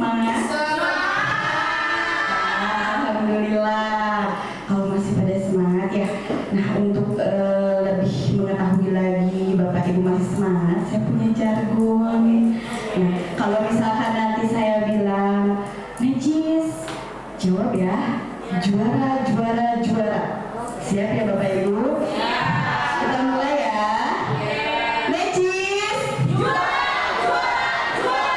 semangat? Alhamdulillah, kalau masih pada semangat ya. Nah, untuk lebih mengetahui lagi Bapak Ibu masih semangat, saya punya jargon. Nah, kalau misalkan nanti saya bilang Najis, jawab ya, juara, juara, juara. Siap ya Bapak Ibu? Kita mulai ya. Najis, juara, juara, juara.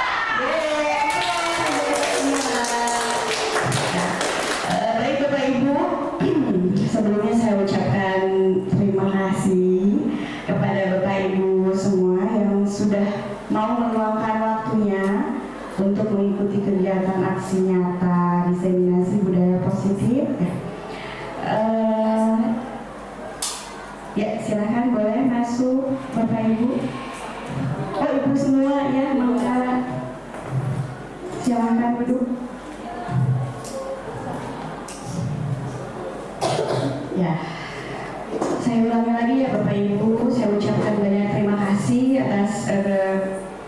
Baik Bapak Ibu, sebelumnya saya ucapkan terima kasih kepada Bapak Ibu semua yang sudah mau meluangkan waktunya untuk mengikuti kegiatan aksi nyata diseminasi budaya positif. Ya, silakan boleh masuk Bapak Ibu. Oh, Ibu semua ya, mangga. Silakan duduk. Ya, saya ulangi lagi ya Bapak Ibu, saya ucapkan banyak terima kasih atas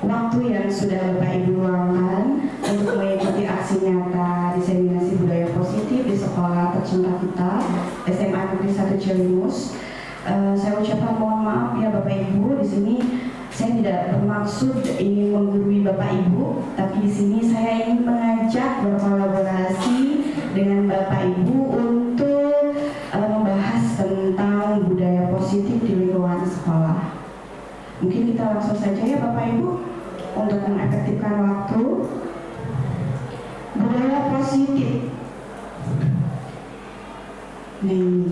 waktu yang sudah Bapak Ibu luangkan untuk mengikuti aksi nyata diseminasi budaya positif di sekolah tercinta kita, SMA Negeri 1 Cilimus. Saya ucapkan mohon maaf ya Bapak Ibu, di sini saya tidak bermaksud ingin menggurui Bapak Ibu, tapi di sini saya ingin mengajak berkolaborasi dengan Bapak Ibu untuk membahas tentang budaya positif di lingkungan sekolah. Mungkin kita langsung saja ya Bapak Ibu untuk mengefektifkan waktu. Budaya positif. Nih,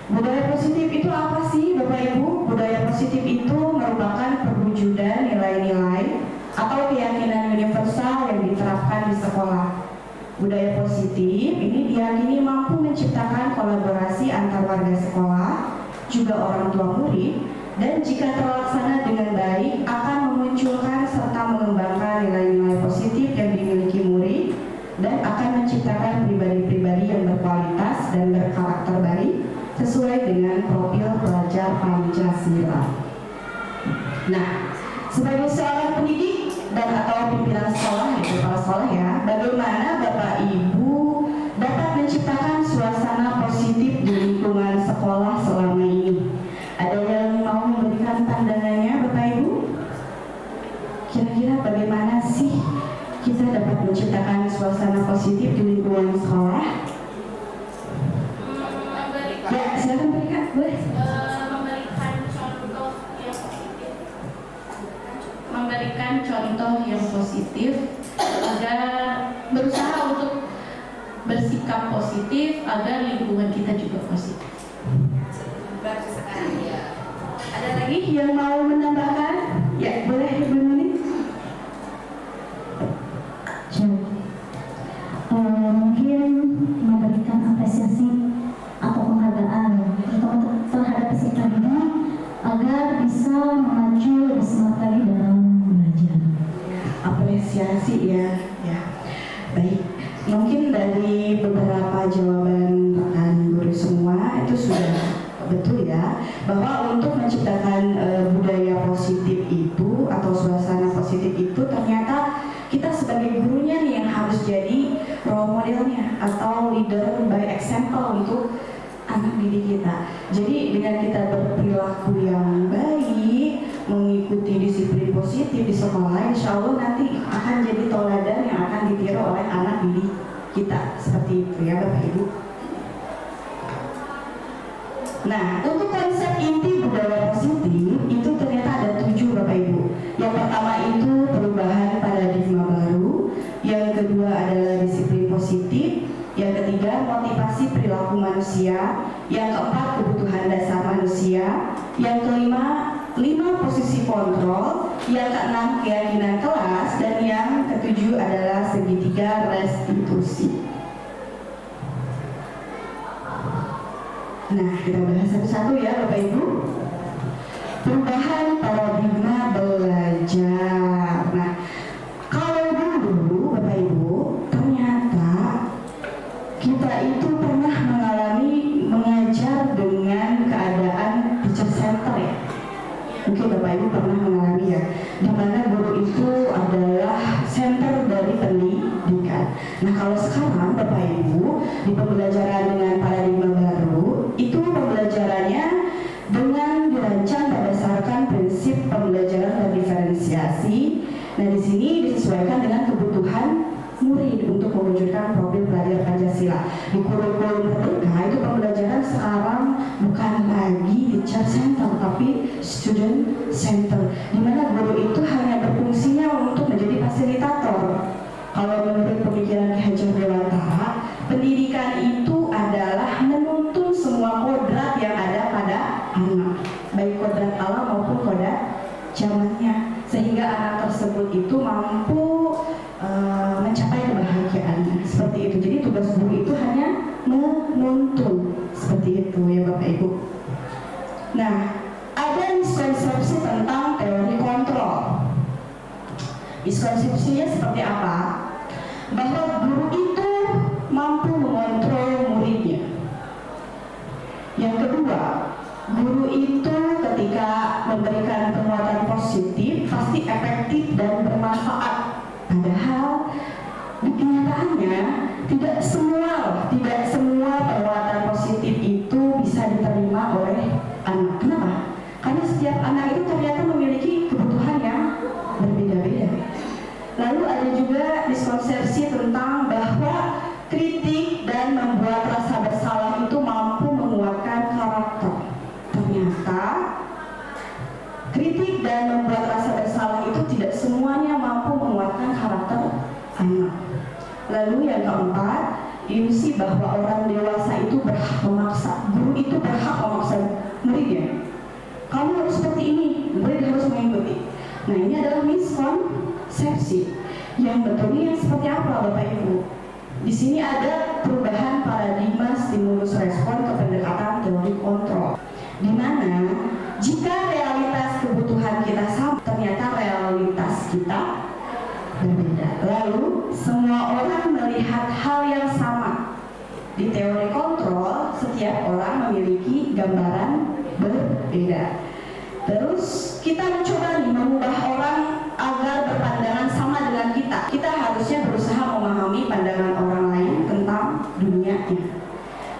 budaya positif itu apa sih Bapak Ibu? Budaya positif itu merupakan perwujudan nilai-nilai atau keyakinan universal yang diterapkan di sekolah. Budaya positif ini diyakini mampu menciptakan kolaborasi antar warga sekolah, juga orang tua murid, dan jika terlaksana dengan baik akan memunculkan serta mengembangkan nilai-nilai positif yang dimiliki murid dan akan menciptakan pribadi-pribadi yang berkualitas dan berkarakter baik sesuai dengan profil pelajar Pancasila. Nah, sebagai seorang pendidik dan atau pimpinan sekolah di kepala sekolah ya, bagaimana Bapak Ibu dapat menciptakan suasana positif di lingkungan sekolah selama ini? Ada yang mau memberikan pandangannya Bapak Ibu? Kira-kira bagaimana sih kita dapat menciptakan suasana positif di lingkungan sekolah? Ya, silakan berikan, boleh. Memberikan contoh yang positif agar berusaha untuk bersikap positif agar lingkungan kita juga positif. Ada lagi yang mau menambahkan? Ya, boleh Ibu Nuni. Mungkin memberikan apresiasi atau penghargaan terhadap peserta didik agar bisa maju lebih semangat lagi dalam belajar. Apresiasi ya. Baik, mungkin dari beberapa jawaban rekan guru semua itu sudah betul ya, bahwa untuk menciptakan budaya positif itu atau suasana positif itu ternyata kita sebagai gurunya nih yang harus jadi role modelnya atau leader by example untuk anak didik kita. Jadi dengan kita berperilaku yang baik, mengikuti disiplin positif di sekolah, insya Allah nanti akan jadi teladan yang akan ditiru oleh anak didik kita. Seperti itu ya Bapak Ibu. Nah, untuk konsep inti budaya positif itu ternyata ada 7 Bapak Ibu. Yang pertama itu perubahan paradigma baru, yang kedua adalah disiplin positif, yang ketiga motivasi perilaku manusia, yang keempat kebutuhan dasar manusia, yang kelima 5 posisi kontrol, yang keenam keyakinan kelas, dan yang ketujuh adalah segitiga restitusi. Nah, kita bahas satu-satu ya Bapak Ibu. Perubahan paradigma belajar. Nah, kalau dulu Bapak Ibu, ternyata kita itu pernah mengalami mengajar dengan keadaan teacher center ya. Mungkin Bapak Ibu pernah mengalami ya, di mana guru itu adalah center dari pendidik. Nah, kalau sekarang Bapak Ibu di pembelajaran dengan paradigma baru itu pembelajarannya dengan dirancang berdasarkan prinsip pembelajaran berdiferensiasi. Nah, di sini disesuaikan dengan kebutuhan murid untuk mewujudkan profil pelajar Pancasila. Di kurikulum Merdeka itu pembelajaran sekarang bukan lagi teacher center tapi student center, di mana guru itu hanya berfungsinya untuk menjadi fasilitator. Kalau menurut pemikiran Ki Hajar Dewantara, pendidikan itu adalah menuntun semua kodrat yang ada pada anak, baik kodrat alam maupun kodrat zamannya, sehingga anak tersebut itu mampu mencapai kebahagiaannya. Seperti itu. Jadi tugas guru itu hanya menuntun. Seperti itu ya Bapak Ibu. Nah, ada miskonsepsi tentang teori kontrol. Miskonsepsinya seperti apa? Bahwa guru itu mampu mengontrol muridnya. Yang kedua, guru itu ketika memberikan penguatan positif pasti efektif dan bermanfaat. Padahal di kenyataannya tidak semua penguatan positif itu bisa diterima oleh anak. Kenapa? Karena setiap anak itu ternyata memiliki kebutuhan yang berbeda-beda. Lalu ada juga miskonsepsi tentang bahwa kritik dan membuat rasa bersalah itu mampu menguatkan karakter. Ternyata kritik dan membuat rasa bersalah itu tidak semuanya mampu menguatkan karakter anak. Lalu yang keempat, ilusi bahwa orang dewasa itu berhak memaksa. Guru itu berhak memaksa muridnya. Kamu harus seperti ini, murid harus mengikuti. Nah, ini adalah miskonsepsi. Yang betulnya seperti apa Bapak Ibu? Di sini ada perubahan paradigma stimulus respon ke pendekatan teori kontrol, di mana jika realitas kebutuhan kita sama, ternyata realitas kita berbeda. Lalu semua orang melihat hal yang sama. Di teori kontrol, setiap orang memiliki gambaran berbeda. Terus kita mencoba mengubah orang agar berpandangan sama dengan kita. Kita harusnya berusaha memahami pandangan orang lain tentang dunianya.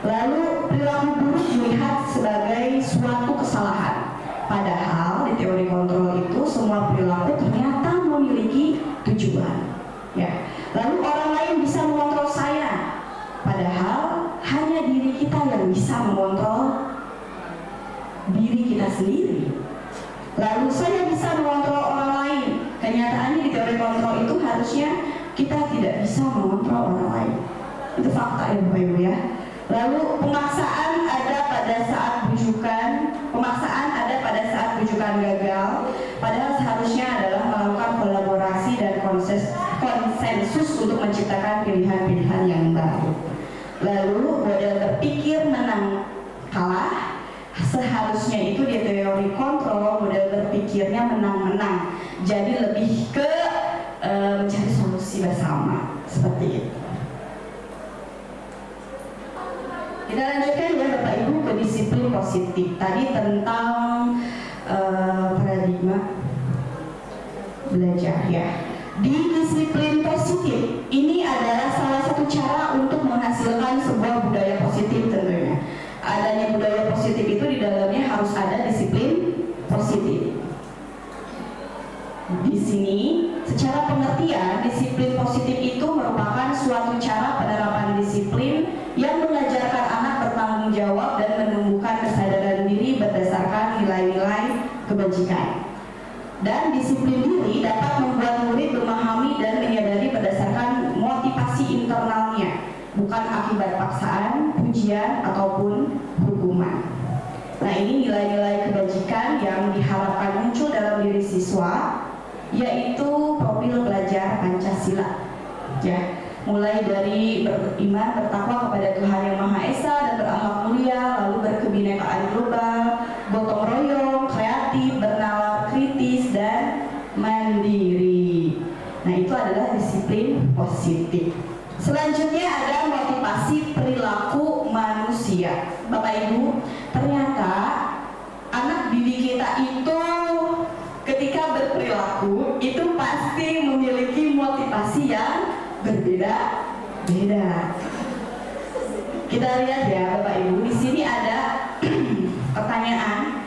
Lalu perilaku buruk dilihat sebagai suatu kesalahan. Padahal di teori kontrol itu semua perilaku ternyata memiliki tujuan. Ya. Lalu orang lain bisa mengontrol saya. Padahal hanya diri kita yang bisa mengontrol diri kita sendiri. Lalu saya bisa mengontrol orang lain. Kenyataannya di teori kontrol itu harusnya kita tidak bisa mengontrol orang lain. Itu fakta ya Bapak Ibu ya. Lalu pemaksaan ada pada saat bujukan gagal, padahal seharusnya adalah melakukan kolaborasi dan konsensus untuk menciptakan pilihan-pilihan yang baru. Lalu model berpikir menang kalah, seharusnya itu di teori kontrol model berpikirnya menang-menang, jadi lebih ke mencari solusi bersama, seperti itu. Kita lanjutkan ya Bapak Ibu ke disiplin positif. Tadi tentang paradigma belajar ya. Di disiplin positif ini adalah salah satu cara untuk menghasilkan sebuah budaya positif tentunya. Adanya budaya positif itu di dalamnya harus ada disiplin positif. Di sini secara pengertian disiplin positif itu merupakan suatu cara penerapan disiplin yang mengajarkan anak bertanggung jawab dan menumbuhkan kesadaran diri berdasarkan nilai-nilai kebajikan. Dan disiplin diri dapat membuat murid memahami dan menyadari berdasarkan motivasi internalnya, bukan akibat paksaan, pujian, ataupun hukuman. Nah, ini nilai-nilai kebajikan yang diharapkan muncul dalam diri siswa, yaitu profil pelajar Pancasila. Ya, mulai dari beriman, bertakwa kepada Tuhan Yang Maha Esa dan berakhlak mulia, lalu berkebinekaan global, gotong royong, kreatif, bernalar kritis, dan mandiri. Nah, itu adalah disiplin positif. Selanjutnya ada motivasi perilaku manusia. Bapak Ibu, ternyata anak didik kita itu ketika berperilaku itu pasti memiliki motivasi yang berbeda Beda. Kita lihat ya Bapak Ibu, di sini ada pertanyaan.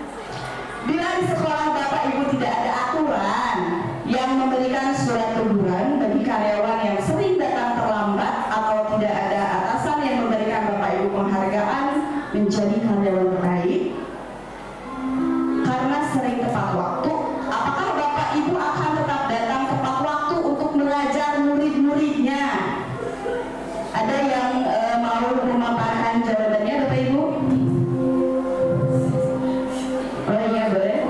Bila di sekolah Bapak Ibu tidak ada aturan yang memberikan surat teguran bagi karyawan yang sering datang terlambat atau tidak ada atasan yang memberikan Bapak Ibu penghargaan menjadi karyawan terbaik karena sering tepat waktu, apakah Bapak Ibu akan tetap datang tepat waktu untuk mengajar murid-muridnya? Ada yang mau memaparkan jawabannya Bapak Ibu? Oh iya, boleh.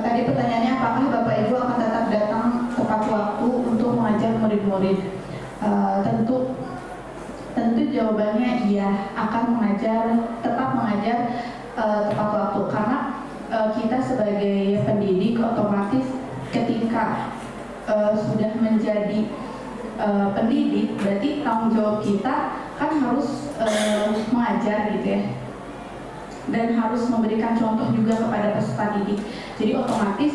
Tadi pertanyaannya apakah Bapak Ibu akan tetap datang tepat waktu untuk mengajar murid-murid? Tentu jawabannya iya, akan tetap mengajar tepat waktu, karena kita sebagai pendidik otomatis ketika sudah menjadi pendidik, berarti tanggung jawab kita kan harus mengajar gitu ya, dan harus memberikan contoh juga kepada peserta didik. Jadi otomatis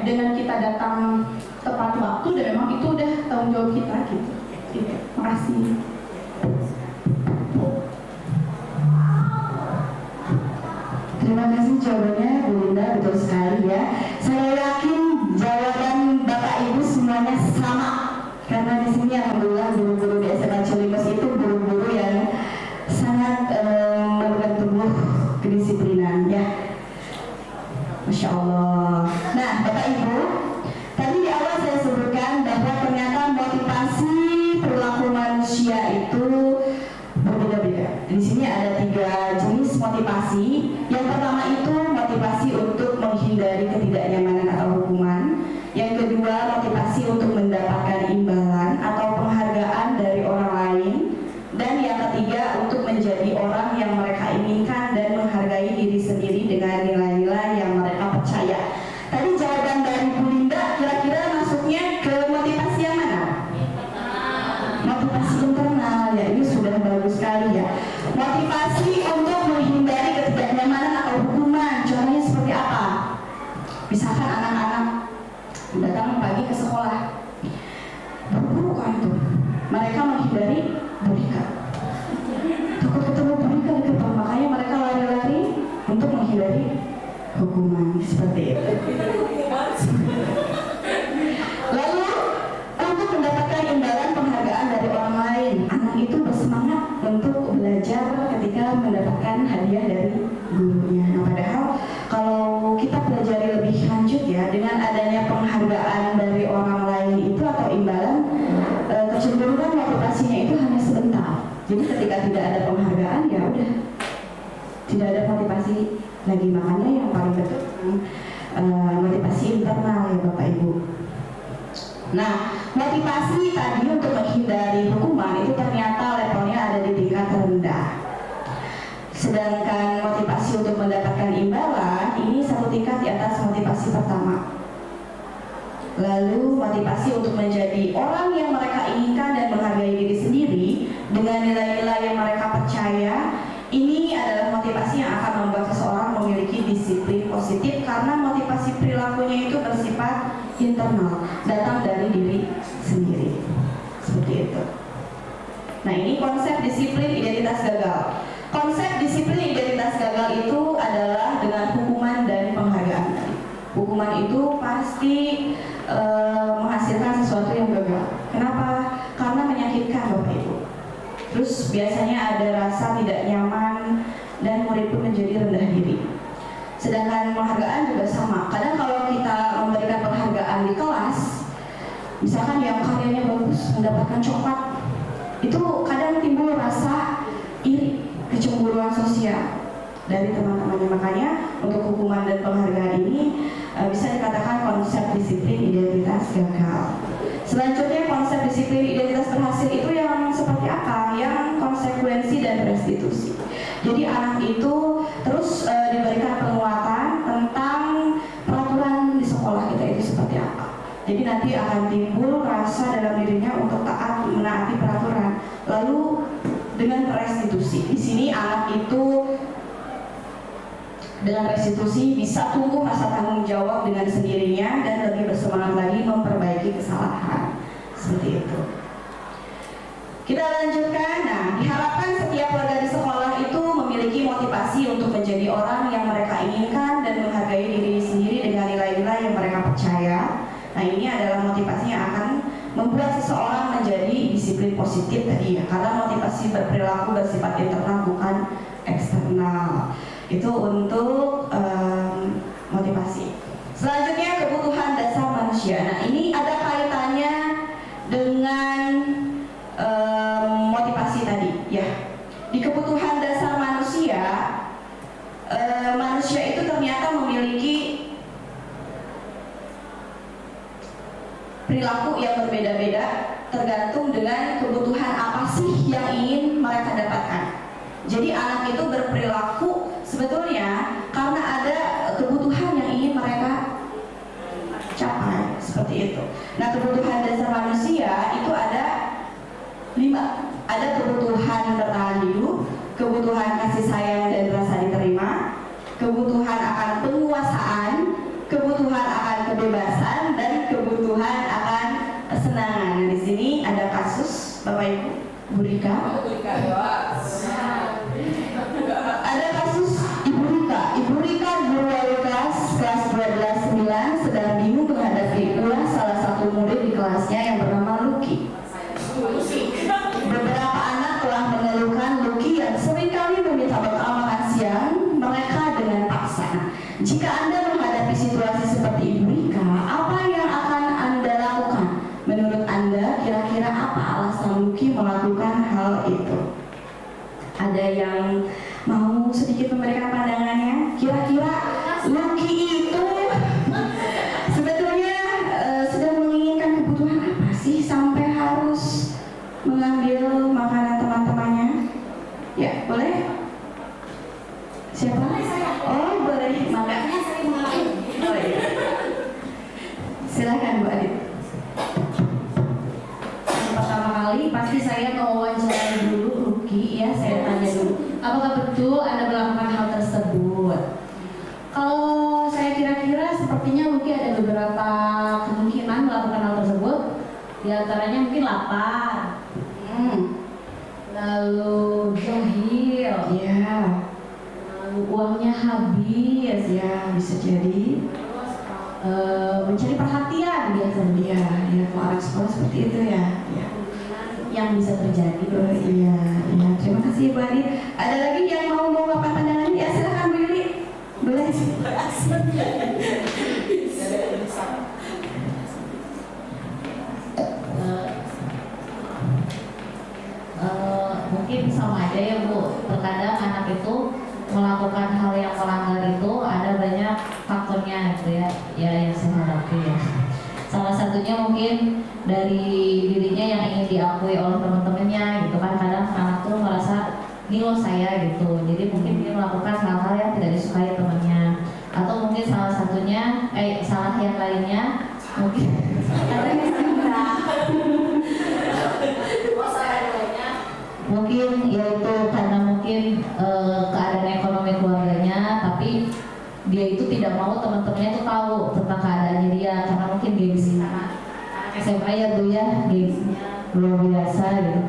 dengan kita datang tepat waktu, dan memang itu udah tanggung jawab kita gitu. Terima kasih. Terima kasih jawabannya Bu Linda, betul sekali ya. Saya yakin jawaban Bapak Ibu semuanya sama, karena di sini alhamdulillah guru-guru di SMA Cilimus itu guru-guru yang sangat bertumbuh kedisiplinan ya. Masya Allah. Nah Bapak Ibu, tadi di awal saya sebutkan bahwa ternyata motivasi perilaku manusia itu berbeda-beda. Di sini ada 3 jenis motivasi. Yang pertama itu motivasi untuk menghindari ketidaknyamanan atau hukuman. Yang kedua motivasi untuk mendapatkan imbalan atau penghargaan dari orang lain. Dan yang ketiga untuk menjadi orang yang mereka inginkan dan menghargai diri sendiri dengan nilai-nilai yang mereka percaya. Tadi jawaban dari Bu Linda kira-kira masuknya ke motivasi yang mana? Motivasi internal ya, ini sudah bagus sekali ya. Motivasi untuk menghindari ketidaknyamanan atau hukuman, contohnya seperti apa? Misalkan anak-anak datang pagi ke sekolah, buru-buru kan tuh, mereka menghindari bodyguard, takut ketemu bodyguard di depan, makanya mereka lari-lari untuk menghindari hukuman seperti itu. Lalu untuk mendapatkan imbalan penghargaan dari orang lain, anak itu bersemangat untuk belajar ketika mendapatkan hadiah dari gurunya. Nah, padahal kalau kita pelajari lebih lanjut ya, dengan adanya penghargaan dari orang lain itu atau imbalan, kecenderungan motivasinya itu hanya sebentar. Jadi ketika tidak ada penghargaan ya udah tidak ada motivasi lagi. Makanya yang paling betul motivasi internal ya Bapak Ibu. Nah, motivasi tadi untuk menghindari hukuman itu ternyata levelnya ada di tingkat rendah. Sedangkan motivasi untuk mendapatkan imbalan ini satu tingkat di atas motivasi pertama. Lalu motivasi untuk menjadi orang yang mereka inginkan dan menghargai diri sendiri dengan nilai-nilai yang mereka percaya, ini adalah motivasi yang akan membuat seseorang memiliki disiplin positif, karena motivasi perilakunya itu bersifat internal, datang dari diri sendiri. Seperti itu. Nah, ini konsep disiplin identitas gagal. Konsep disiplin identitas gagal itu adalah dengan hukuman dan penghargaan tadi. Hukuman itu pasti menghasilkan sesuatu yang gagal. Kenapa? Karena menyakitkan Bapak Ibu. Terus biasanya ada rasa tidak nyaman dan murid pun menjadi rendah diri. Sedangkan penghargaan juga sama. Kadang kalau kita memberikan penghargaan di kelas, misalkan yang karyanya bagus mendapatkan coklat, itu kadang timbul rasa iri, kecemburuan sosial dari teman-temannya. Makanya untuk hukuman dan penghargaan ini bisa dikatakan konsep disiplin identitas gagal. Selanjutnya konsep disiplin identitas berhasil itu yang seperti apa? Yang konsekuensi dan restitusi. Jadi anak itu terus diberikan penguatan tentang peraturan di sekolah kita itu seperti apa. Jadi nanti akan timbul rasa dalam dirinya untuk taat menaati peraturan. Lalu dengan restitusi, di sini anak itu dengan restitusi bisa tumbuh rasa tanggung jawab dengan sendirinya dan lebih bersemangat memilih positif tadi ya, karena motivasi berperilaku bersifat internal bukan eksternal. Itu untuk motivasi. Selanjutnya kebutuhan dasar manusia. Nah ini ada kaitannya dengan motivasi tadi ya. Di kebutuhan dasar manusia, manusia itu ternyata memiliki perilaku yang berbeda-beda tergantung dengan kebutuhan apa sih yang ingin mereka dapatkan. Jadi anak itu berperilaku sebetulnya karena ada kebutuhan yang ingin mereka capai, seperti itu. Nah kebutuhan dasar manusia itu ada 5. Ada kebutuhan bertahan hidup, kebutuhan kasih sayang dan rasa diterima, kebutuhan akan penguasaan, kebutuhan akan kebebasan, dan kebutuhan akan kesenangan. Nah, di sini ada kasus Bapak Ibu, Bu Rika. Ada kasus Ibu Rika. Ibu Rika guru wali kelas 12-9 sedang bingung menghadapi ulah salah satu murid di kelasnya yang bernama Lucky. Beberapa anak telah mengeluhkan Lucky yang seringkali meminta bekal makan siang mereka dengan paksa. Nah, jika Anda menghadapi situasi seperti Ibu Rika, apa yang akan Anda lakukan? Menurut Anda, kira-kira apa alasan Lucky melakukan hal itu? Ada yang mau sedikit memberikan pandangannya? Kira-kira Lucky itu sebetulnya sedang menginginkan kebutuhan apa sih sampai harus mengambil makanan teman-temannya? Ya, boleh? Siapa? Oh, boleh. Makanya saya mengalami. Oh iya. Silakan Bu Adit. Pertama kali pasti saya mewawancarai dulu Lucky ya, saya tanya dulu apakah betul Anda melakukan hal tersebut. Kalau saya kira-kira sepertinya Lucky ada beberapa kemungkinan melakukan hal tersebut. Di antaranya mungkin lapar, lalu jahil, Ya, lalu uangnya habis, ya bisa jadi. mencari perhatian biasanya. Iya, ya kalau anak sekolah seperti itu ya. Ya. Yang bisa terjadi. Oh, iya, iya. Terima kasih Bu Adit. Ada lagi yang mau mengungkapkan pandangannya? Ya silakan Bu Yuli. Boleh. Mungkin sama aja ya Bu, terkadang anak itu melakukan hal yang melanggar itu ada banyak faktornya gitu ya yang saya hadapi ya. Salah satunya mungkin dari dirinya yang ingin diakui oleh teman-temannya gitu kan. Kadang anak tuh merasa ini loh saya gitu, jadi mungkin dia melakukan hal-hal yang tidak disukai temannya. Atau mungkin salah satunya salah yang lainnya mungkin mungkin yaitu karena mungkin keadaan ekonomi keluarganya, tapi dia itu tidak mau teman-temannya itu tahu tentang keadaannya dia karena mungkin gengsi anak SMA ya tuh ya, gengsinya luar biasa gitu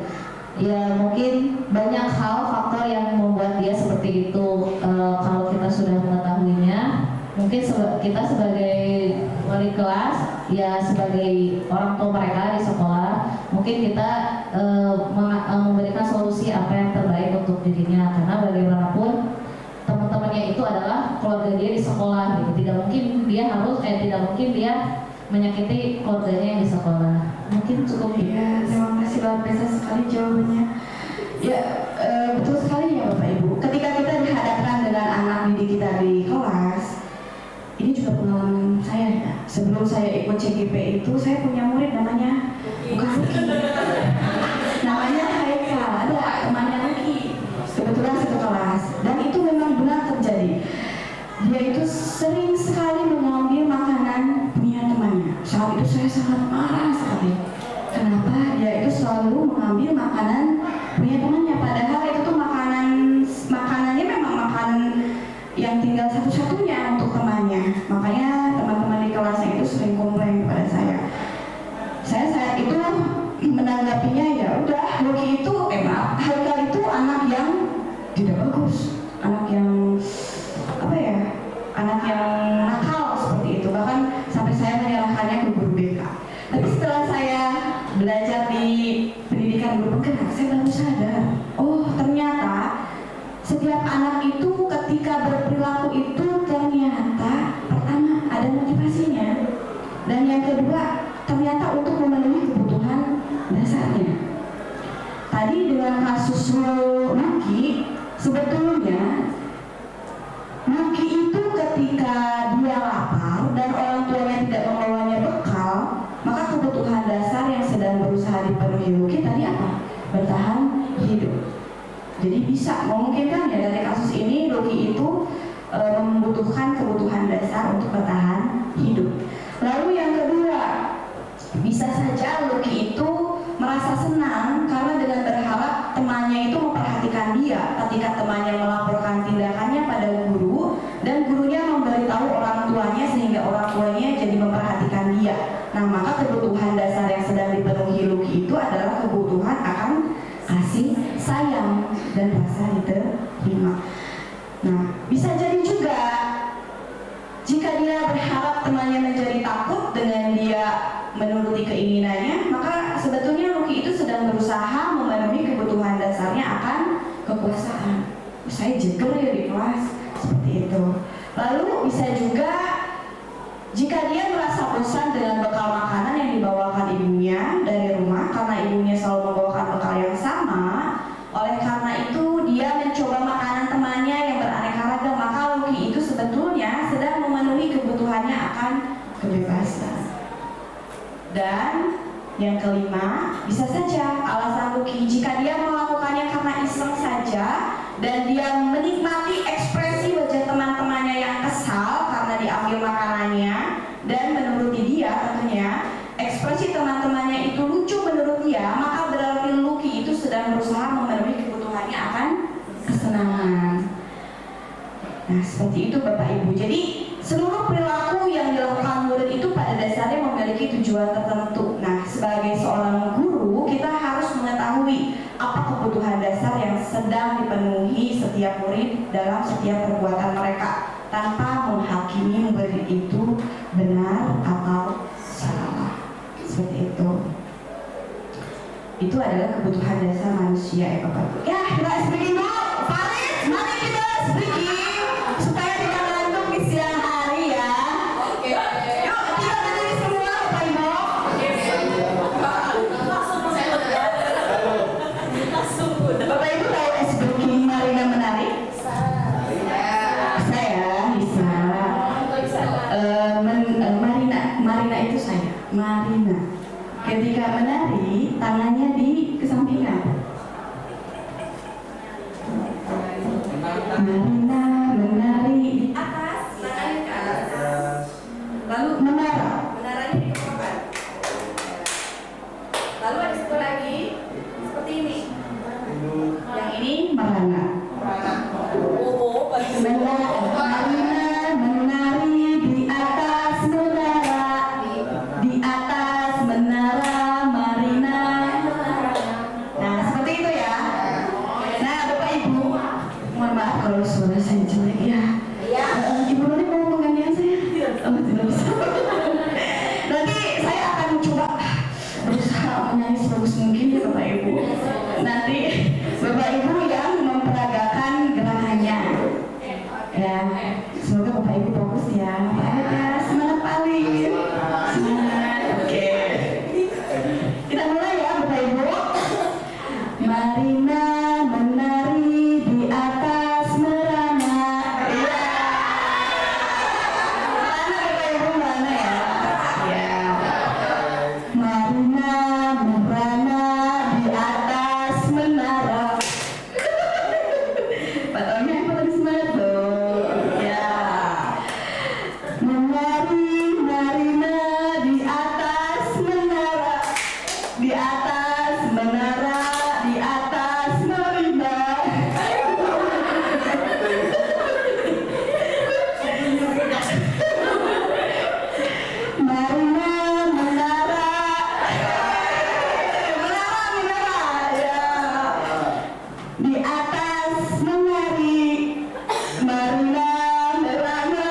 ya. Mungkin banyak hal faktor yang membuat dia seperti itu. Kalau kita sudah mengetahuinya, mungkin kita sebagai wali kelas ya, sebagai orang tua mereka di sekolah, mungkin kita memberikan solusi apa yang terbaik untuk dirinya, karena bagaimanapun teman-temannya itu adalah keluarga dia di sekolah gitu. Tidak mungkin dia menyakiti keluarganya yang di sekolah. Mungkin cukup. Ya, terima kasih luar biasa sekali jawabannya. Ya, betul sekali ya Bapak Ibu. Ketika kita dihadapkan dengan anak didik kita di kelas, ini juga pengalaman saya ya. Sebelum saya ikut CGP itu, saya punya murid namanya bukan Lucky. Namanya Haikal, ada temannya Lucky. Kebetulan satu kelas, dan itu memang benar terjadi. Dia itu sering sekali mengambil makanan punya temannya. Saat itu saya sangat marah sekali. Kenapa dia itu selalu mengambil makanan punya temannya? Padahal itu tuh makanannya memang makanan yang tinggal satu-satunya untuk temannya. Makanya teman-teman di kelasnya itu sering komplain kepada saya. Saya saat itu menanggapinya ya udah, Lucky itu Haikal itu anak yang tidak bagus, anak yang anak yang nakal seperti itu. Bahkan sampai saya menyerahkannya ke guru BK. Tapi setelah saya belajar di pendidikan kedua, ternyata untuk memenuhi kebutuhan dasarnya. Tadi dengan kasus Lucky, sebetulnya Lucky itu ketika dia lapar dan orang tuanya tidak membawanya bekal, maka kebutuhan dasar yang sedang berusaha dipenuhi Lucky tadi apa? Bertahan hidup. Jadi bisa memungkinkan ya dari kasus ini Lucky itu membutuhkan kebutuhan dasar untuk bertahan hidup. Lalu yang kedua, bisa saja Lucky itu merasa senang karena dengan berharap temannya itu memperhatikan dia ketika temannya melaporkan tindakannya pada guru dan gurunya memberitahu orang tuanya sehingga orang tuanya jadi memperhatikan dia. Nah, maka kebutuhan dasar yang sedang dipenuhi Lucky itu adalah kebutuhan akan kasih sayang dan rasa diterima. Nah, bisa jadi juga jika dia berharap temannya menjadi takut dengan dia menuruti keinginannya, maka sebetulnya Lucky itu sedang berusaha memenuhi kebutuhan dasarnya akan kekuasaan. Saya jeger ya di kelas, seperti itu. Lalu bisa juga jika dia merasa bosan dengan bekal makanan yang dibawakan ibunya dari rumah karena ibunya selalu membawakan bekal yang sama, oleh karena itu dia mencoba makanan temannya yang beraneka ragam, maka Lucky itu sebetulnya sedang memenuhi kebutuhannya akan kebebasan. Dan yang kelima, bisa saja alasan Lucky jika dia melakukannya karena iseng saja dan dia menikmati ekspresi wajah teman-temannya yang kesal karena diambil makanannya dan menuruti dia tentunya ekspresi teman-temannya itu lucu menurut dia, maka berarti Lucky itu sedang berusaha memenuhi kebutuhannya akan kesenangan. Nah, seperti itu Bapak Ibu. Jadi seluruh perilaku yang dilakukan murid itu pada dasarnya memiliki tujuan tertentu. Nah, sebagai seorang guru, kita harus mengetahui apa kebutuhan dasar yang sedang dipenuhi setiap murid dalam setiap perbuatan mereka, tanpa menghakimi murid itu benar atau salah. Seperti itu. Itu adalah kebutuhan dasar manusia ya Bapak Ibu. Ya, kita speaking dulu. Farid, mari kita speaking supaya tidak ngantuk di siang hari ya. Oke. Yuk, kita berdiri semua Bapak Ibu. Bapak Ibu tahu speaking Marina menari? Saya bisa. Marina itu saya. Marina. Ketika menari, tangannya di kesampingan. Marina menari di atas, tangannya ke atas. Lalu menara. Menaranya di kepokan. Lalu ada satu lagi seperti ini. Yang ini merana. Marina menari di atas menara. Di atas menara Marina. Nah, seperti itu ya. Nah, Bapak Ibu, mohon maaf kalau suara saya jelek ya. Ibu Nuri mau menggantikan saya? Tidak bisa. Nanti saya akan coba berusaha menyanyi sebagus mungkin ya Bapak Ibu. Nanti Bapak Ibu yang memperagakan gerakannya. Ya, semoga Bapak Ibu fokus ya. Ya, semangat paling. Semangat. Oke. Kita mulai ya Bapak Ibu. Marina menari di atas merana. Iya. Mana Bapak Ibu mana ya? Ya. Marina merana di atas menara. Pak Taunya apa tadi semangat loh. Ya. Menari Marina di atas menara. Di atas menara, di atas Marina. Marina menara. Menara ya. Di atas menari. Marina merana.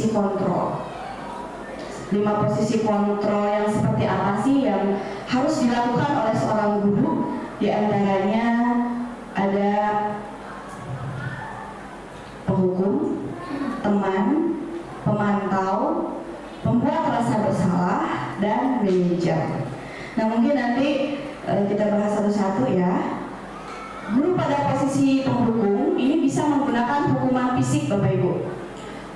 posisi kontrol. 5 posisi kontrol yang seperti apa sih yang harus dilakukan oleh seorang guru? Di antaranya ada penghukum, teman, pemantau, pembuat rasa bersalah, dan manajer. Nah, mungkin nanti kita bahas satu-satu ya. Guru pada posisi penghukum ini bisa menggunakan hukuman fisik, Bapak Ibu.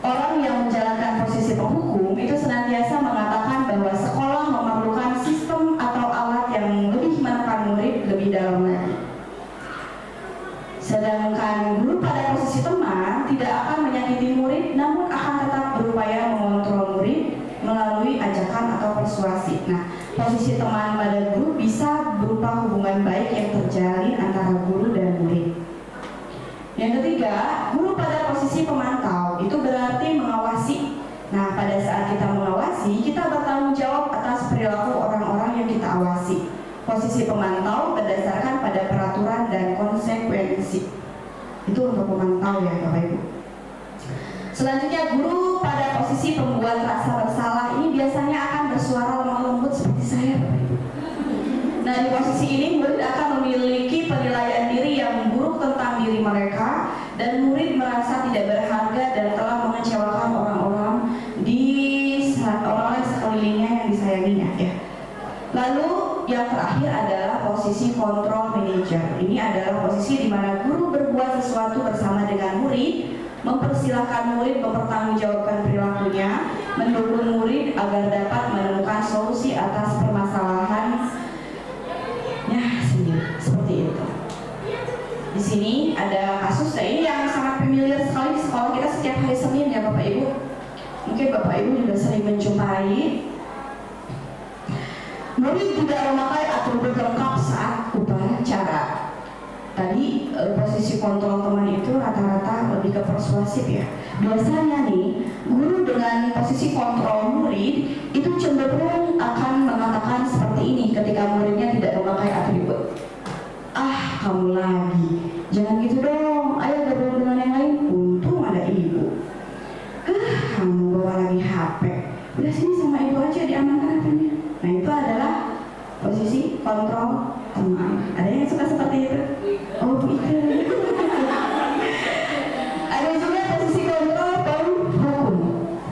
Orang yang menjalankan posisi penghukum itu senantiasa mengatakan bahwa sekolah memerlukan sistem atau alat yang lebih menekan murid lebih dalam lagi. Sedangkan guru pada posisi teman tidak akan menyakiti murid, namun akan tetap berupaya mengontrol murid melalui ajakan atau persuasi. Nah, posisi teman pada guru bisa berupa hubungan baik yang terjalin antara guru dan murid. Yang ketiga, guru pada posisi pemantau itu berarti mengawasi. Nah, pada saat kita mengawasi, kita bertanggung jawab atas perilaku orang-orang yang kita awasi. Posisi pemantau berdasarkan pada peraturan dan konsekuensi. Itu untuk pemantau ya, Bapak Ibu. Selanjutnya, guru pada posisi pembuat rasa bersalah ini biasanya akan bersuara lemah lembut seperti saya, Bapak Ibu. Nah, di posisi ini murid akan memiliki penilaian diri yang buruk tentang diri mereka, dan murid merasa tidak berharga dan telah mengecewakan orang-orang sekelilingnya yang disayanginya ya. Lalu yang terakhir adalah posisi kontrol manajer. Ini adalah posisi di mana guru berbuat sesuatu bersama dengan murid, mempersilahkan murid mempertanggungjawabkan perilakunya, mendukung murid agar dapat menemukan solusi atas permasalahannya sendiri. Seperti itu. Di sini ada kasus, nah ini yang sangat familiar sekali di sekolah kita setiap hari Senin ya Bapak Ibu. Mungkin Bapak Ibu juga sering menjumpai murid tidak memakai atribut lengkap saat upacara. Tadi posisi kontrol teman itu rata-rata lebih ke persuasif ya. Biasanya nih, guru dengan posisi kontrol murid itu cenderung akan mengatakan seperti ini ketika muridnya tidak memakai atribut. Ah, kamu lagi, jangan gitu dong, ayo gabung dengan yang lain, untung ada ibu. Kamu bawa lagi HP, udah sini sama ibu aja diamankan HP-nya. Nah, itu adalah posisi kontrol teman. Ada yang suka seperti itu? Oh, itu. Ada juga posisi kontrol penghukum.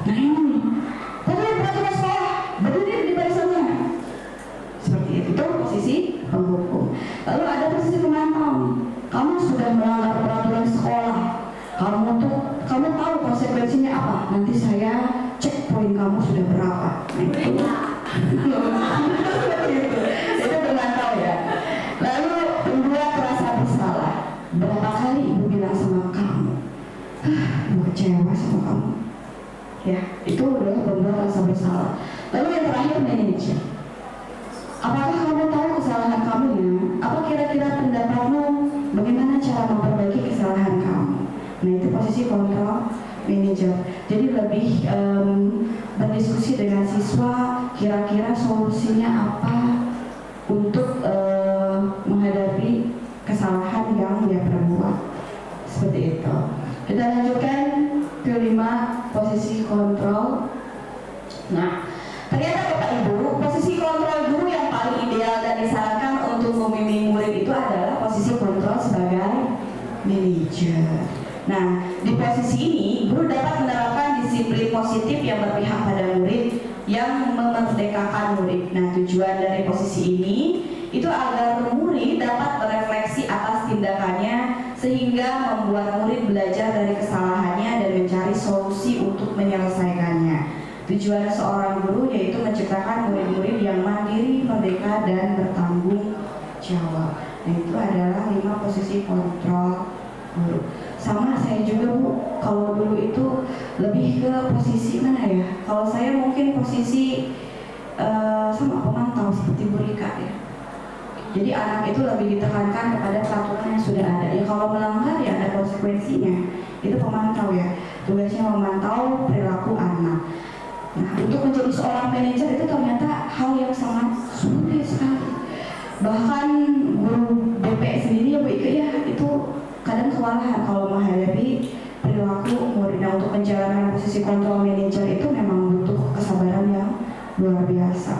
Nah ini, tadi peraturan sekolah berdiri di barisannya. Seperti itu posisi penghukum. Lalu ada posisi pemantau. Kamu sudah melanggar peraturan sekolah. Kamu tahu konsekuensinya apa? Nanti saya cek poin kamu sudah berapa. Nah, itu pemantau ya. Lalu pembuat rasa bersalah. Berapa kali ibu bilang sama kamu, ibu kecewa sama kamu. Ya, itu adalah pembuat rasa bersalah. Lalu yang terakhir manajer. Apakah kamu tahu kesalahan kamu ya? Apa kira-kira pendapatmu? Bagaimana cara memperbaiki kesalahan kamu? Nah, itu posisi kontrol manajer. Jadi lebih berdiskusi dengan siswa, kira-kira solusinya apa untuk menghadapi kesalahan yang dia perbuat. Seperti itu. Kita lanjutkan ke 5 posisi kontrol. Nah, ternyata Bapak Ibu, posisi kontrol guru yang paling ideal dan disarankan untuk membimbing murid itu adalah posisi kontrol sebagai manajer. Nah, di posisi ini guru dapat menerapkan disiplin positif yang berpihak pada murid, yang memerdekakan murid. Nah, tujuan dari posisi ini itu agar murid dapat berefleksi atas tindakannya sehingga membuat murid belajar dari kesalahannya dan mencari solusi untuk menyelesaikannya. Tujuan seorang guru yaitu menciptakan murid-murid yang mandiri, merdeka, dan bertanggung jawab. Nah, itu adalah 5 posisi kontrol guru. Sama saya juga Bu, kalau dulu itu lebih ke posisi mana ya? Kalau saya mungkin posisi sama pemantau seperti Bu Rika ya. Jadi anak itu lebih ditekankan kepada peraturan yang sudah ada. Ya kalau melanggar ya ada konsekuensinya. Itu pemantau ya. Tugasnya memantau perilaku anak. Nah, untuk menjadi seorang manajer itu ternyata hal yang sangat sulit sekali. Bahkan guru BP sendiri ya Bu Ika ya, itu kadang kewalahan kalau menghadapi perilaku murid. Nah, untuk menjalankan posisi kontrol manager itu memang butuh kesabaran yang luar biasa.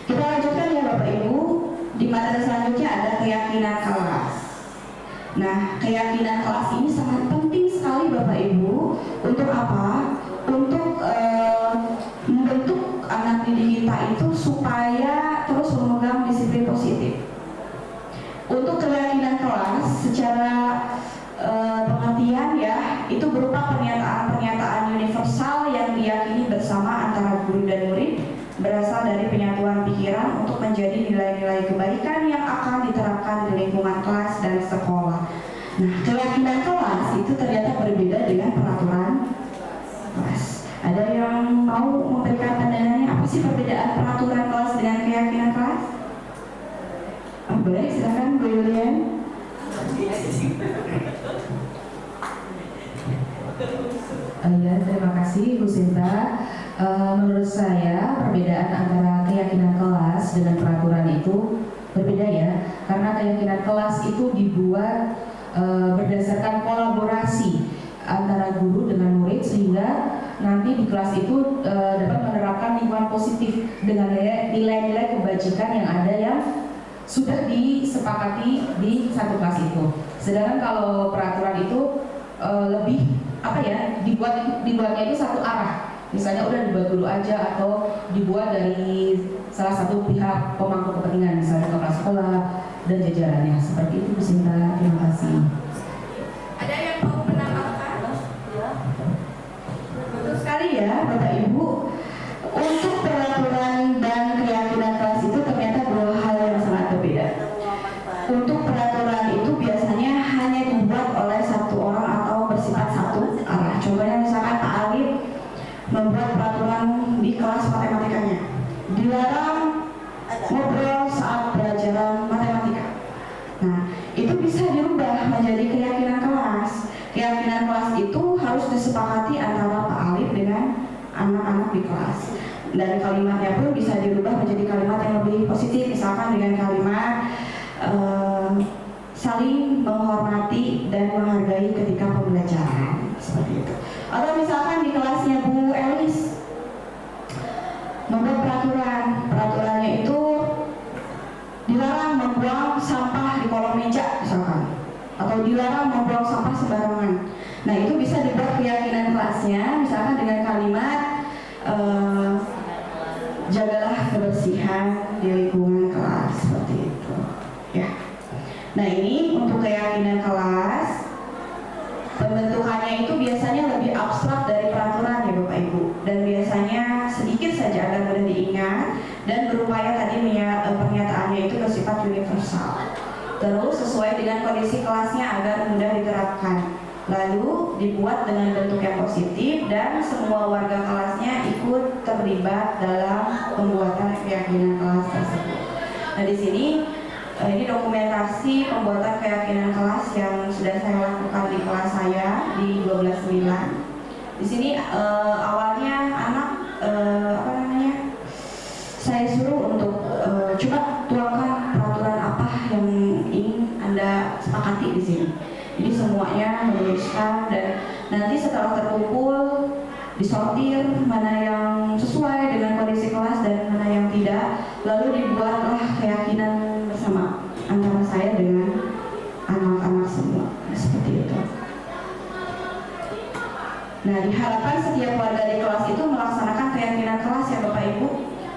Kita lanjutkan ya Bapak Ibu. Di materi selanjutnya ada keyakinan kelas. Nah, keyakinan kelas ini sangat penting sekali Bapak Ibu. Untuk apa? Untuk membentuk anak didik kita itu supaya terus memegang disiplin positif. Untuk keyakinan kelas secara pengertian ya, itu berupa pernyataan-pernyataan universal yang diyakini bersama antara guru dan murid, berasal dari penyatuan pikiran untuk menjadi nilai-nilai kebaikan yang akan diterapkan di lingkungan kelas dan sekolah. Nah, keyakinan kelas itu ternyata berbeda dengan peraturan kelas. Ada yang mau memberikan pandangannya, apa sih perbedaan peraturan kelas dengan keyakinan kelas? Oh, boleh, silakan Bu Yulian. Ya, terima kasih Bu Sinta. Menurut saya perbedaan antara keyakinan kelas dengan peraturan itu berbeda ya, karena keyakinan kelas itu dibuat berdasarkan kolaborasi antara guru dengan murid, sehingga nanti di kelas itu dapat menerapkan lingkungan positif dengan nilai-nilai kebajikan yang ada yang sudah disepakati di satu kelas itu. Sedangkan kalau peraturan itu lebih dibuatnya itu satu arah. Misalnya udah dibuat dulu aja, atau dibuat dari salah satu pihak pemangku kepentingan, misalnya kepala sekolah dan jajarannya. Seperti itu Bu Sinta, terima kasih. Ada yang mau menambahkan? Betul sekali ya Bapak Ibu. Untuk peraturan dan keyakinan kelas itu ternyata dua hal yang sangat berbeda. Untuk peraturan itu biasanya hanya dibuat oleh satu orang atau bersifat satu arah. Contohnya misalkan Pak Alif membuat peraturan di kelas matematikanya, dilarang ngobrol saat pelajaran matematika. Nah, itu bisa dirubah menjadi keyakinan kelas. Keyakinan kelas itu harus disepakati antara Pak Alif dengan anak-anak di kelas. Dan kalimatnya pun bisa dirubah menjadi kalimat yang lebih positif, misalkan dengan kalimat saling menghormati dan menghargai ketika pembelajaran, seperti itu. Atau misalkan di kelasnya Bu Elis membuat peraturannya itu dilarang membuang sampah di kolong meja misalkan, atau dilarang membuang sampah sembarangan. Nah, itu bisa dibuat keyakinan kelasnya, misalkan dengan kalimat jagalah kebersihan di lingkungan kelas, seperti itu ya. Nah, ini untuk keyakinan kelas. Pembentukannya itu biasanya lebih abstrak dari peraturan ya Bapak Ibu, dan biasanya sedikit saja agar mudah diingat, dan berupaya tadi pernyataannya itu bersifat universal, terus sesuai dengan kondisi kelasnya agar mudah diterapkan, lalu dibuat dengan bentuk yang positif dan semua warga kelasnya ikut terlibat dalam pembuatan keyakinan kelas tersebut. Nah, di sini ini dokumentasi pembuatan keyakinan kelas yang sudah saya lakukan di kelas saya di 12.9. Di sini awalnya anak saya suruh untuk coba tuangkan peraturan apa yang ingin Anda sepakati di sini. Jadi semuanya menuliskan, dan nanti setelah terkumpul disortir mana yang sesuai dengan kondisi kelas dan mana yang tidak, lalu dibuatlah keyakinan bersama antara saya dengan anak-anak semua. Seperti itu. Nah, diharapkan setiap warga di kelas itu melaksanakan keyakinan kelas ya Bapak Ibu,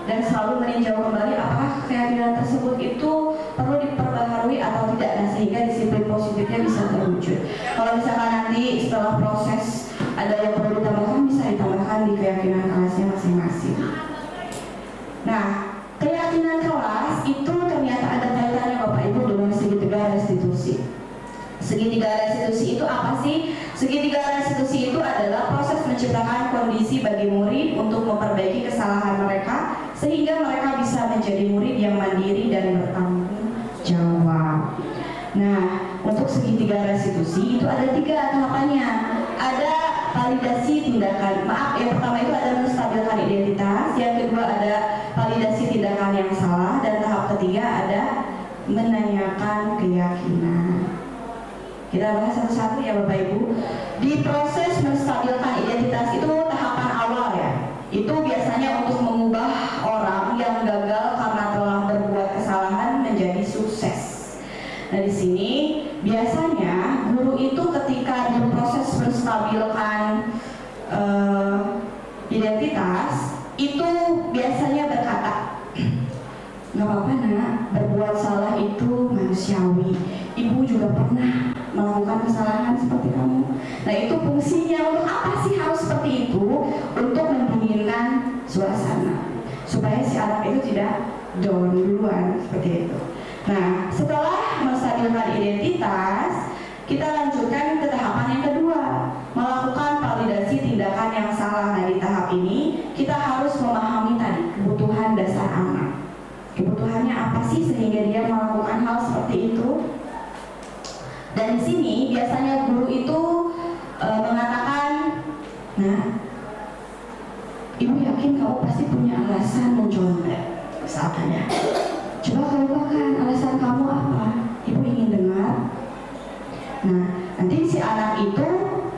dan selalu meninjau kembali apakah keyakinan tersebut itu perlu diperbaharui atau tidak, dan sehingga disiplin positifnya bisa terwujud. Kalau misalkan nanti setelah proses ada yang perlu ditambahkan, bisa ditambahkan di keyakinan kelasnya masing-masing. Nah, keyakinan kelas itu ternyata ada kaitannya Bapak Ibu dengan segitiga restitusi. Segitiga restitusi itu apa sih? Segitiga restitusi itu adalah proses menciptakan kondisi bagi murid untuk memperbaiki kesalahan mereka, sehingga mereka bisa menjadi murid yang mandiri dan bertanggung jawab. Nah, untuk segitiga restitusi itu ada 3 tahapannya. Ada validasi tindakan, yang pertama itu ada menstabilkan identitas, yang kedua ada validasi tindakan yang salah, dan tahap ketiga ada menanyakan keyakinan. Kita bahas satu-satu ya Bapak Ibu. Di proses menstabilkan identitas itu tahapan awal ya. Itu biasanya untuk mengubah orang yang gagal karena telah berbuat kesalahan menjadi sukses. Nah di sini biasanya guru itu ketika berproses menstabilkan identitas itu biasanya berkata, nggak apa-apa nak, berbuat salah itu manusiawi. Ibu juga pernah melakukan kesalahan seperti kamu. Nah itu fungsinya untuk apa sih harus seperti itu? Untuk mendinginkan suasana supaya si anak itu tidak down duluan seperti itu. Nah setelah menstabilkan identitas, kita lanjutkan ke tahapan yang kedua, melakukan validasi tindakan yang salah. Nah di tahap ini kita harus memahami tadi kebutuhan dasar anak. Kebutuhannya apa sih sehingga dia melakukan hal seperti itu? Dan di sini biasanya guru itu mengatakan, nah, ibu yakin kamu pasti punya alasan mencontek, misalkan ya. Coba kamu katakan alasan kamu apa? Ibu ingin dengar. Nah, nanti si anak itu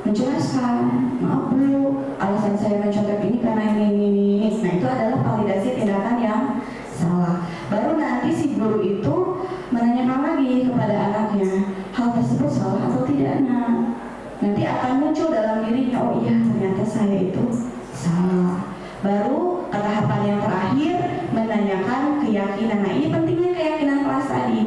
menjelaskan, maaf bu, alasan saya mencontek ini karena ini. Nah itu adalah validasi tindakan yang salah. Baru nanti si guru itu menanyakan lagi kepada anaknya, hal tersebut salah atau tidak. Nah nanti akan muncul dalam dirinya, oh iya ternyata saya itu salah. Baru ke tahapan yang terakhir, menanyakan keyakinan. Nah ini pentingnya keyakinan kelas tadi.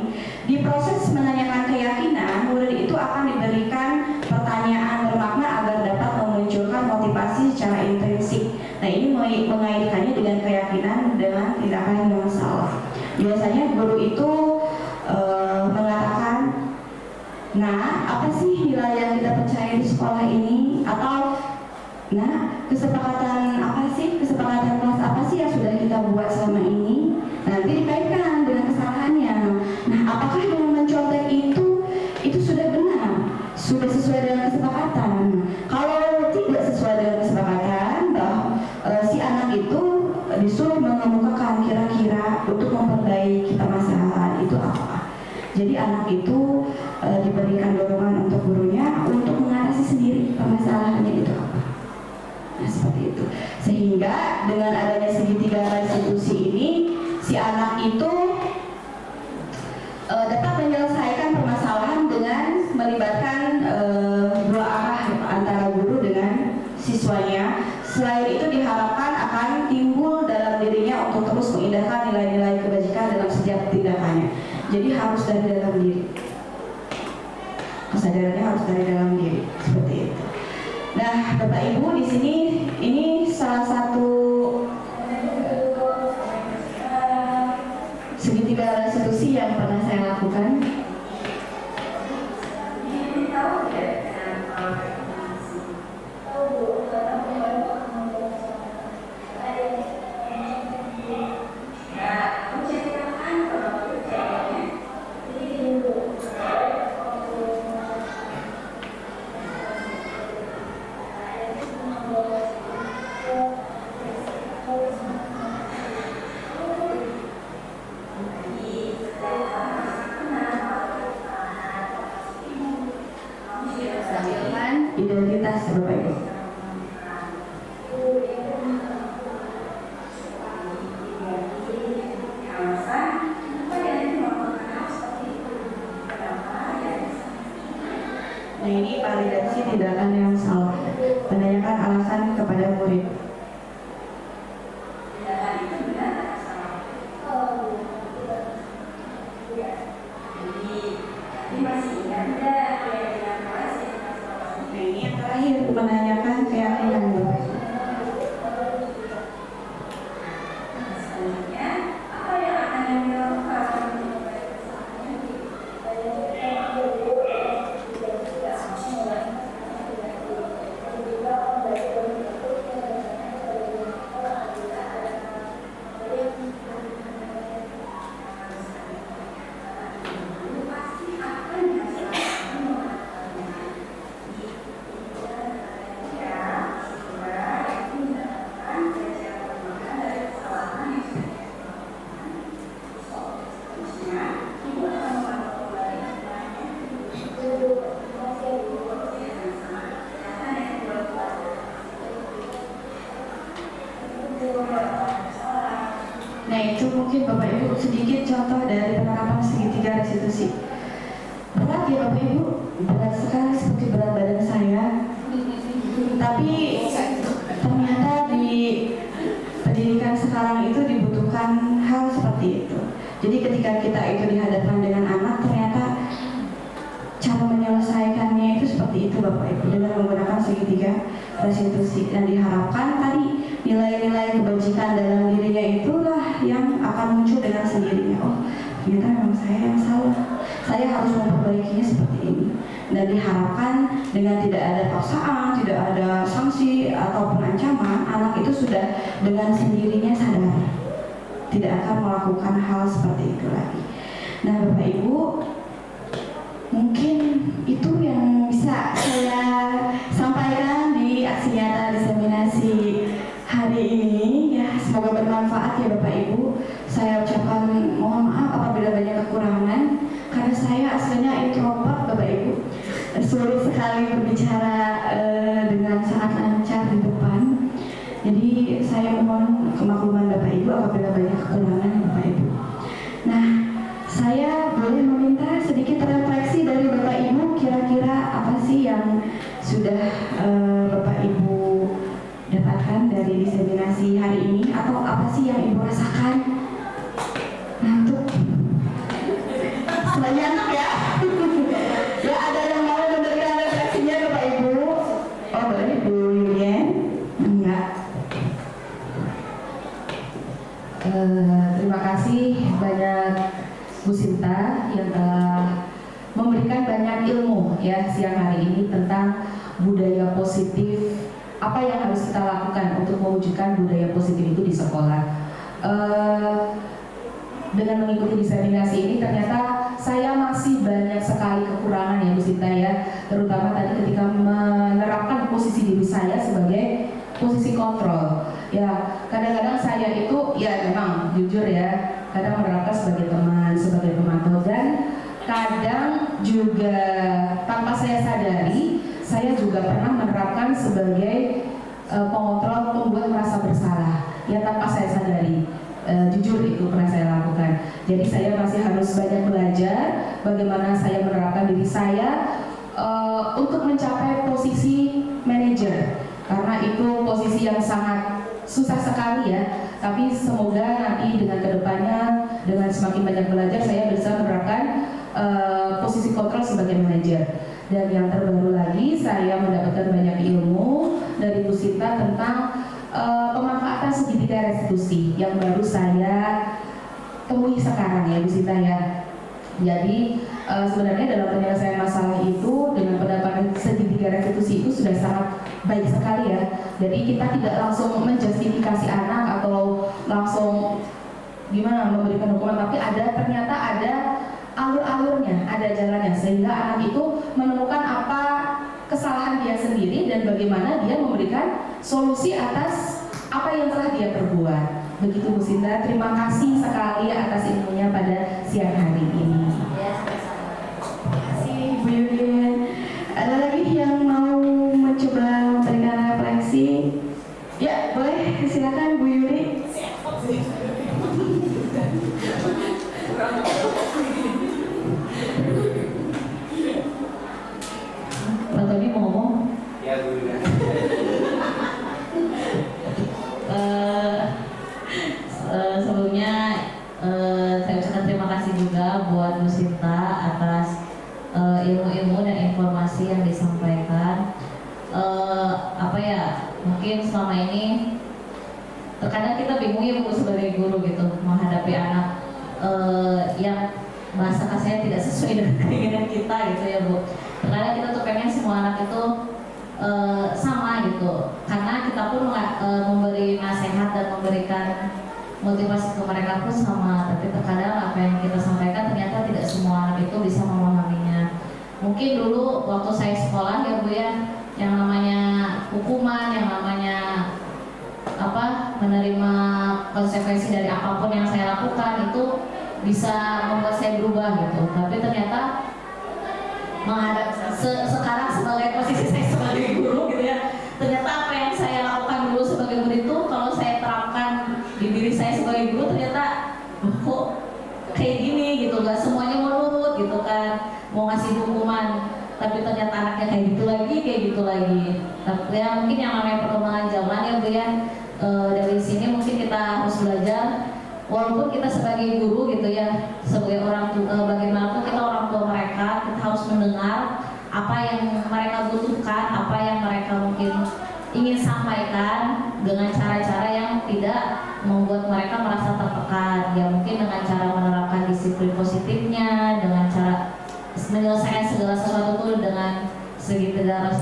Di proses menanyakan keyakinan, murid itu akan diberikan pertanyaan bermakna agar dapat memunculkan motivasi secara intrinsik. Nah ini mengaitkannya dengan keyakinan dengan tindakan yang salah. Biasanya guru itu mengatakan, nah apa sih nilai yang kita percaya di sekolah ini? Atau nah kesepakatan kelas apa sih yang sudah kita buat selama ini? Nanti dikaitkan dengan kesalahannya. Nah apakah dengan mencontek itu sudah benar? Sudah sesuai dengan kesepakatan? Kalau tidak sesuai dengan kesepakatan, si anak itu disuruh mengemukakan kira-kira untuk memperbaiki permasalahan itu apa. Jadi anak itu diberikan dorongan untuk gurunya untuk mengatasi sendiri permasalahannya itu apa. Nah seperti itu. Sehingga dengan adanya segitiga restitusi ini, si anak itu dapat menyelesaikan permasalahan dengan melibatkan dua arah antara guru dengan siswanya. Selain itu diharapkan akan timbul dalam dirinya untuk terus mengindahkan nilai-nilai kebajikan dalam setiap tindakannya. Jadi harus dari dalam diri. Kesadarannya harus dari dalam diri, seperti itu. Nah, Bapak Ibu di sini ini salah satu segitiga restitusi yang pernah saya lakukan. Nah itu mungkin Bapak Ibu sedikit contoh dari penerapan segitiga restitusi. Berat ya Bapak Ibu, berat sekali seperti berat badan saya. Tapi ternyata di pendidikan sekarang itu dibutuhkan hal seperti itu. Jadi ketika kita itu dihadapkan dengan anak, ternyata cara menyelesaikannya itu seperti itu Bapak Ibu, dengan menggunakan segitiga restitusi. Dan diharapkan tadi nilai-nilai kebajikan dalam dirinya itulah yang akan muncul dengan sendirinya. Oh, ternyata memang saya yang salah. Saya harus memperbaikinya seperti ini. Dan diharapkan dengan tidak ada paksaan, tidak ada sanksi ataupun ancaman, anak itu sudah dengan sendirinya sadar tidak akan melakukan hal seperti itu lagi. Nah, Bapak Ibu, mungkin itu yang bisa saya sampaikan di aksi nyata diseminasi hari ini ya. Semoga bermanfaat ya Bapak Ibu. Saya ucapkan mohon maaf apabila banyak kekurangan, karena saya aslinya introvert Bapak Ibu, sulit sekali berbicara dengan sangat lancar di depan. Jadi saya mohon kemakluman Bapak Ibu apabila banyak kekurangan Bapak Ibu. Nah, saya boleh meminta sedikit refleksi dari Bapak Ibu, kira-kira apa sih yang sudah Bapak Ibu dapatkan dari diseminasi hari ini, atau apa sih yang Ibu rasakan? Ngantuk? Selain ngantuk ya? Ya, ada yang mau memberikan refleksinya Bapak Ibu? Oh boleh, Bu Yulian? Enggak. Terima kasih banyak Bu Sinta yang telah memberikan banyak ilmu ya siang hari ini tentang budaya positif, apa yang harus kita lakukan untuk mewujudkan budaya positif itu di sekolah. Dengan mengikuti diseminasi ini ternyata saya masih banyak sekali kekurangan ya Bu Sinta ya, terutama tadi ketika menerapkan posisi diri saya sebagai posisi kontrol. Ya, kadang-kadang saya itu ya memang jujur ya, kadang menerapkan sebagai teman, sebagai pemantau, dan kadang juga tanpa saya sadari, saya juga pernah menerapkan sebagai pengontrol, pembuat merasa bersalah ya tanpa saya sadari. Jujur itu pernah saya lakukan. Jadi saya masih harus banyak belajar bagaimana saya menerapkan diri saya untuk mencapai posisi manajer, karena itu posisi yang sangat susah sekali ya. Tapi semoga nanti dengan kedepannya, dengan semakin banyak belajar, saya bisa menerapkan posisi kontrol sebagai manajer. Dan yang terbaru lagi, saya mendapatkan banyak ilmu dari Bu Sinta tentang pemanfaatan segitiga restitusi yang baru saya temui sekarang ya Bu Sinta ya. Jadi sebenarnya dalam penyelesaian masalah itu dengan penerapan segitiga restitusi itu sudah sangat baik sekali ya. Jadi kita tidak langsung menjustifikasi anak atau langsung gimana memberikan hukuman, tapi ternyata ada alur-alurnya, ada jalannya, sehingga anak itu menemukan apa kesalahan dia sendiri dan bagaimana dia memberikan solusi atas apa yang telah dia perbuat. Begitu Bu Sinta, terima kasih sekali atas ilmunya pada siang hari ini. Terima kasih Bu Yulian. Ada lagi yang mau mencoba memberikan refleksi? Ya, boleh, silakan Bu Yuli. Pak Tony mau ngomong? Ya Bu Yulian. Sebelumnya saya ucapkan terima kasih juga buat Bu Sinta atas ilmu-ilmu dan informasi yang disampaikan. Apa ya, mungkin selama ini terkadang kita bingung ya Bu sebagai guru gitu menghadapi anak yang bahasa kasarnya tidak sesuai dengan keinginan kita gitu ya Bu. Terkadang kita tuh pengen semua anak itu sama gitu, karena kita pun memberi nasihat dan memberikan motivasi ke mereka pun sama, tapi terkadang apa yang kita sampaikan ternyata tidak semua anak itu bisa memahaminya. Mungkin dulu waktu saya sekolah ya Bu ya, yang namanya hukuman, yang namanya menerima konsekuensi dari apapun yang saya lakukan itu bisa membuat saya berubah gitu. Tapi ternyata sekarang sebagai posisi saya sebagai guru gitu ya, ternyata apa yang saya lakukan dulu sebagai guru itu kalau saya terapkan di diri saya sebagai guru ternyata kok kayak gini gitu, gak semuanya mau nurut gitu kan, mau ngasih hukuman, tapi ternyata anaknya kayak gitu lagi. Tapi ya mungkin yang namanya perkembangan zaman ya Bu ya, dari sini mungkin kita harus belajar, walaupun kita sebagai guru gitu ya, sebagai orang tua, bagaimanapun kita orang tua mereka, kita harus mendengar apa yang mereka butuhkan, apa yang mereka mungkin ingin sampaikan dengan cara-cara yang tidak membuat mereka merasa tertekan. Ya mungkin dengan cara menerapkan disiplin positifnya, dengan cara menyelesaikan segala sesuatu itu dengan segitiga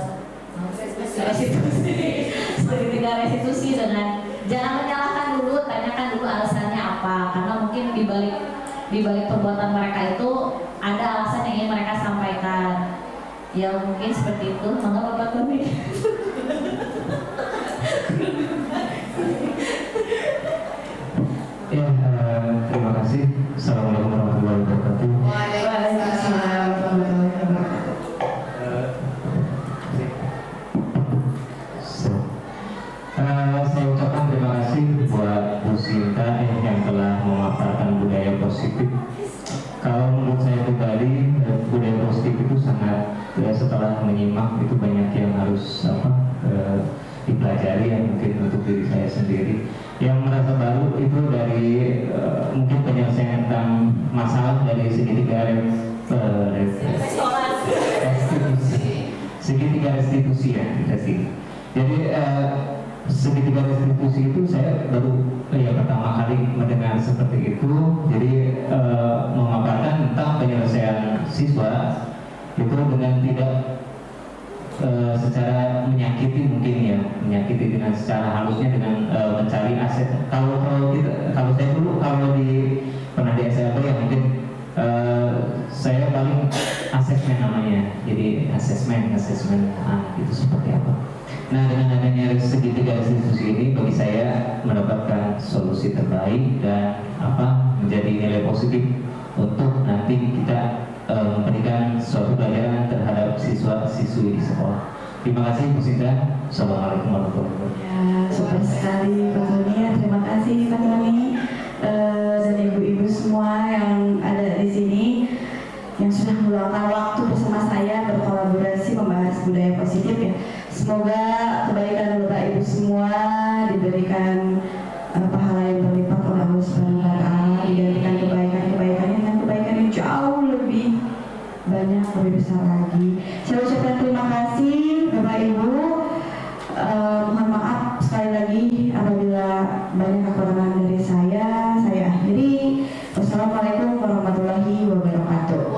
restitusi, dengan jangan menyalahkan dulu, tanyakan dulu alasannya apa, karena mungkin di balik perbuatan mereka itu ada alasan yang ingin mereka sampaikan. Ya mungkin seperti itu. Mangga Bapak Tony. Ya, terima kasih. Assalamualaikum warahmatullahi wabarakatuh. Waalaikumsalam warahmatullahi wabarakatuh. Saya ucapkan terima kasih buat Bu Sinta yang telah memaparkan budaya positif. Kalau menurut saya pribadi, budaya positif itu sangat setelah menyimak itu banyak yang harus dipelajari ya, mungkin untuk diri saya sendiri. Yang merasa baru itu dari mungkin penyelesaian tentang masalah dari segitiga restitusi ya, jadi segitiga restitusi itu saya baru pertama kali mendengar seperti itu. Jadi memaparkan tentang penyelesaian siswa itu dengan tidak secara menyakiti mungkin ya, menyakiti dengan secara halusnya dengan mencari aset. Kalau saya dulu pernah di SLB ya mungkin saya paling asesmen namanya, jadi asesmen itu seperti apa. Nah, dengan adanya segitiga restitusi ini bagi saya mendapatkan solusi terbaik dan menjadi nilai positif untuk nanti kita memberikan suatu pelajaran terhadap siswa-siswi di sekolah. Terima kasih Bu Sinta. Assalamualaikum warahmatullahi wabarakatuh. Ya, super sekali Pak Tony. Terima kasih Pak Tony dan ibu-ibu semua yang ada di sini yang sudah meluangkan waktu bersama saya berkolaborasi membahas budaya positif ya. Semoga kebaikan Bapak Ibu semua diberikan pahala yang berlipat oleh Allah Subhanahu wa taala, digantikan kebaikannya dengan kebaikan yang jauh lebih banyak, lebih besar lagi. Saya ucapkan terima kasih Bapak Ibu. Mohon maaf sekali lagi apabila banyak kekurangan dari saya akhiri. Wassalamualaikum warahmatullahi wabarakatuh.